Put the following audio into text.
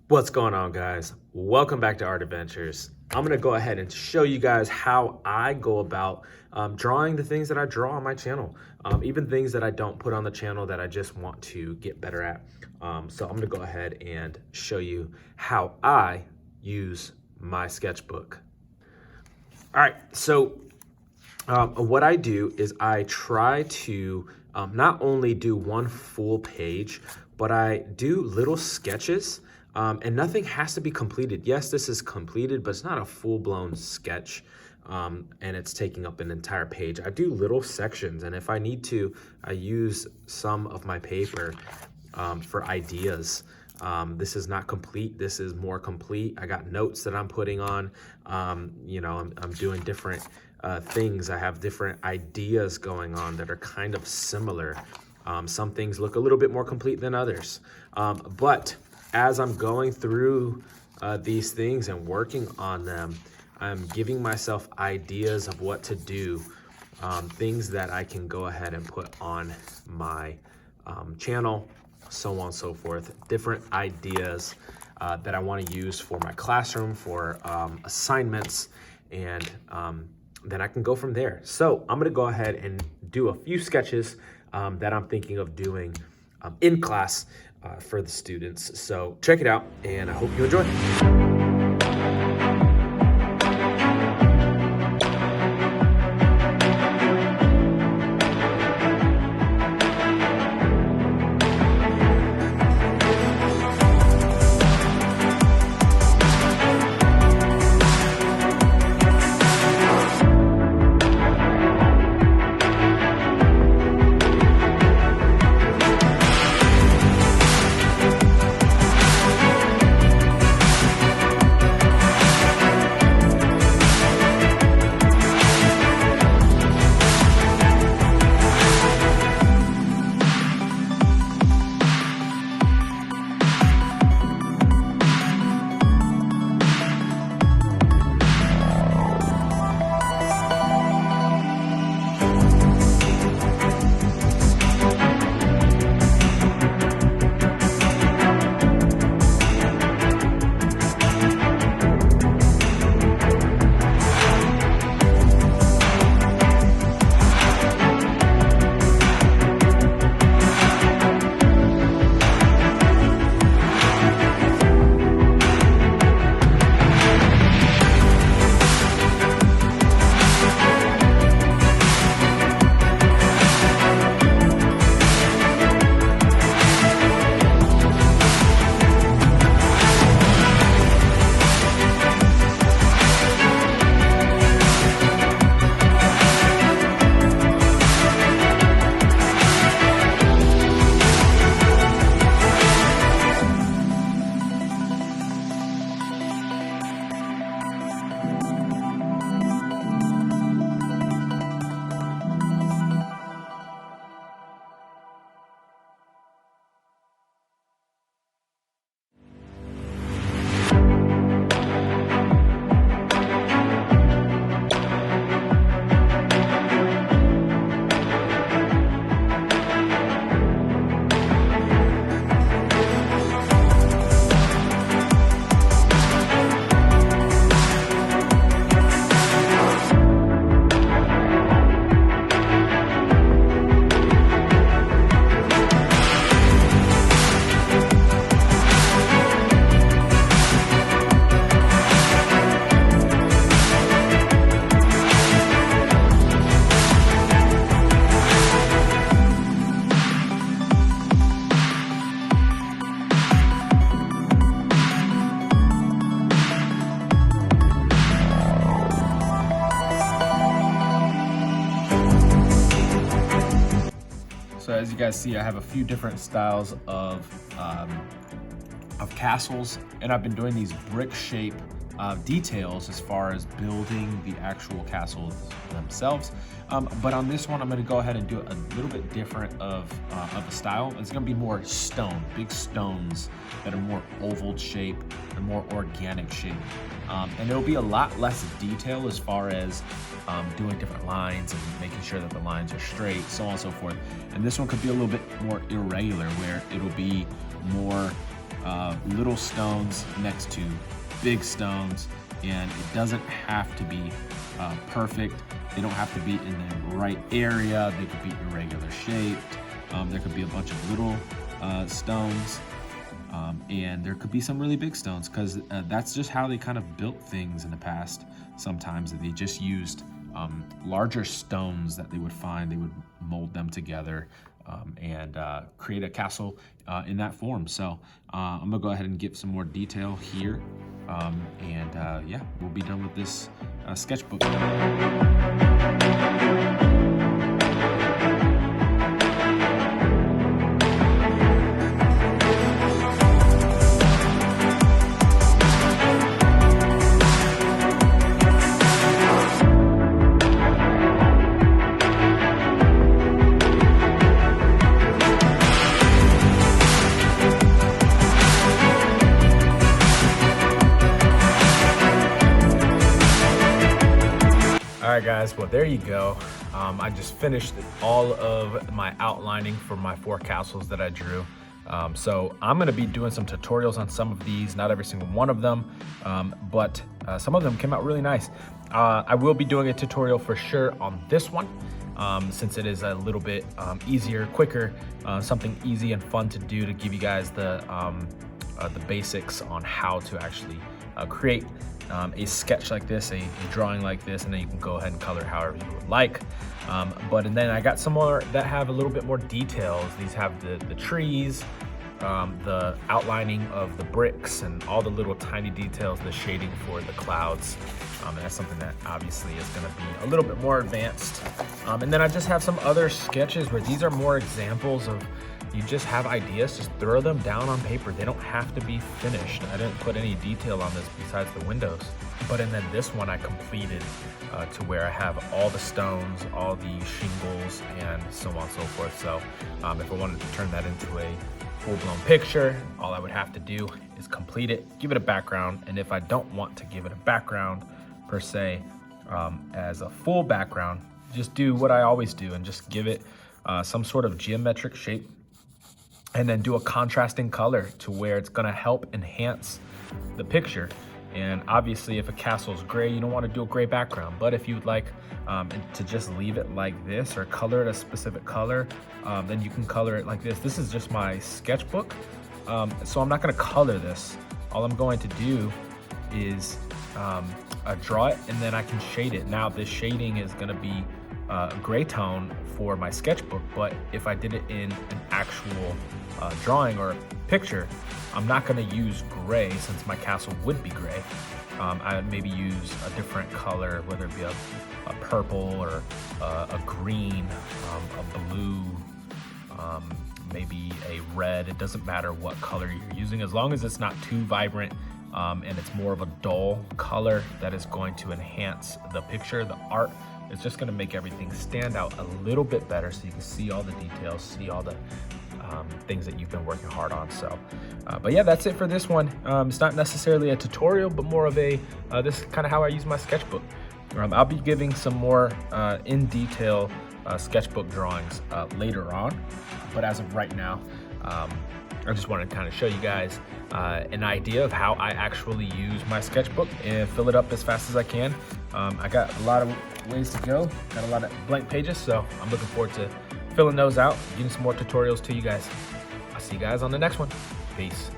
What's going on, guys? Welcome back to Art Adventures. I'm gonna go ahead and show you guys how I go about drawing the things that I draw on my channel, even things that I don't put on the channel that I just want to get better at. So I'm gonna go ahead and show you how I use my sketchbook. All right, so what I do is I try to not only do one full page, but I do little sketches. And nothing has to be completed. Yes, this is completed, but it's not a full-blown sketch, and it's taking up an entire page. I do little sections, and if I need to, I use some of my paper for ideas. This is not complete. This is more complete. I got notes that I'm putting on. I'm doing different things. I have different ideas going on that are kind of similar. Some things look a little bit more complete than others, but as I'm going through these things and working on them, I'm giving myself ideas of what to do, things that I can go ahead and put on my channel, so on and so forth, different ideas that I want to use for my classroom, for assignments, and then I can go from there. So I'm going to go ahead and do a few sketches that I'm thinking of doing in class for the students. So check it out, and I hope you enjoy. So as you guys see, I have a few different styles of castles, and I've been doing these brick shape details as far as building the actual castles themselves. But on this one, I'm going to go ahead and do a little bit different of a style. It's going to be more stone, big stones that are more oval shape and more organic shape. And it'll be a lot less detail as far as doing different lines and making sure that the lines are straight, so on and so forth. And this one could be a little bit more irregular, where it'll be more little stones next to big stones, and it doesn't have to be perfect. They don't have to be in the right area. They could be irregular shaped. There could be a bunch of little stones, and there could be some really big stones, because that's just how they kind of built things in the past. Sometimes they just used larger stones that they would find. They would mold them together and create a castle in that form. So I'm gonna go ahead and give some more detail here, and yeah, we'll be done with this sketchbook. All right, guys, well, there you go. I just finished all of my outlining for my 4 castles that I drew. So I'm gonna be doing some tutorials on some of these, not every single one of them, but some of them came out really nice. I will be doing a tutorial for sure on this one, since it is a little bit easier, quicker, something easy and fun to do to give you guys the basics on how to actually create a sketch like this, a drawing like this, and then you can go ahead and color however you would like. And then I got some more that have a little bit more details. These have the trees, the outlining of the bricks, and all the little tiny details, the shading for the clouds. And that's something that obviously is gonna be a little bit more advanced. And then I just have some other sketches where these are more examples of, you just have ideas, just throw them down on paper. They don't have to be finished. I didn't put any detail on this besides the windows. But and then this one I completed to where I have all the stones, all the shingles, and so on and so forth. So if I wanted to turn that into a full-blown picture, all I would have to do is complete it, give it a background. And if I don't want to give it a background per se, as a full background, just do what I always do and just give it some sort of geometric shape, and then do a contrasting color to where it's gonna help enhance the picture. And obviously if a castle is gray, you don't want to do a gray background. But if you'd like to just leave it like this, or color it a specific color, then you can color it like this. This is just my sketchbook, so I'm not gonna color this. All I'm going to do is draw it, and then I can shade it. Now this shading is gonna be a gray tone for my sketchbook, but if I did it in an actual drawing or picture, I'm not going to use gray, since my castle would be gray. I would maybe use a different color, whether it be a purple or a green, a blue, maybe a red. It doesn't matter what color you're using, as long as it's not too vibrant, and it's more of a dull color that is going to enhance the picture, the art. It's just gonna make everything stand out a little bit better, so you can see all the details, see all the things that you've been working hard on. So, but yeah, that's it for this one. It's not necessarily a tutorial, but more of a, this is kind of how I use my sketchbook. I'll be giving some more in detail sketchbook drawings later on, but as of right now, I just wanted to kind of show you guys an idea of how I actually use my sketchbook and fill it up as fast as I can. I got a lot of ways to go, got a lot of blank pages, so I'm looking forward to filling those out, getting some more tutorials to you guys. I'll see you guys on the next one. Peace.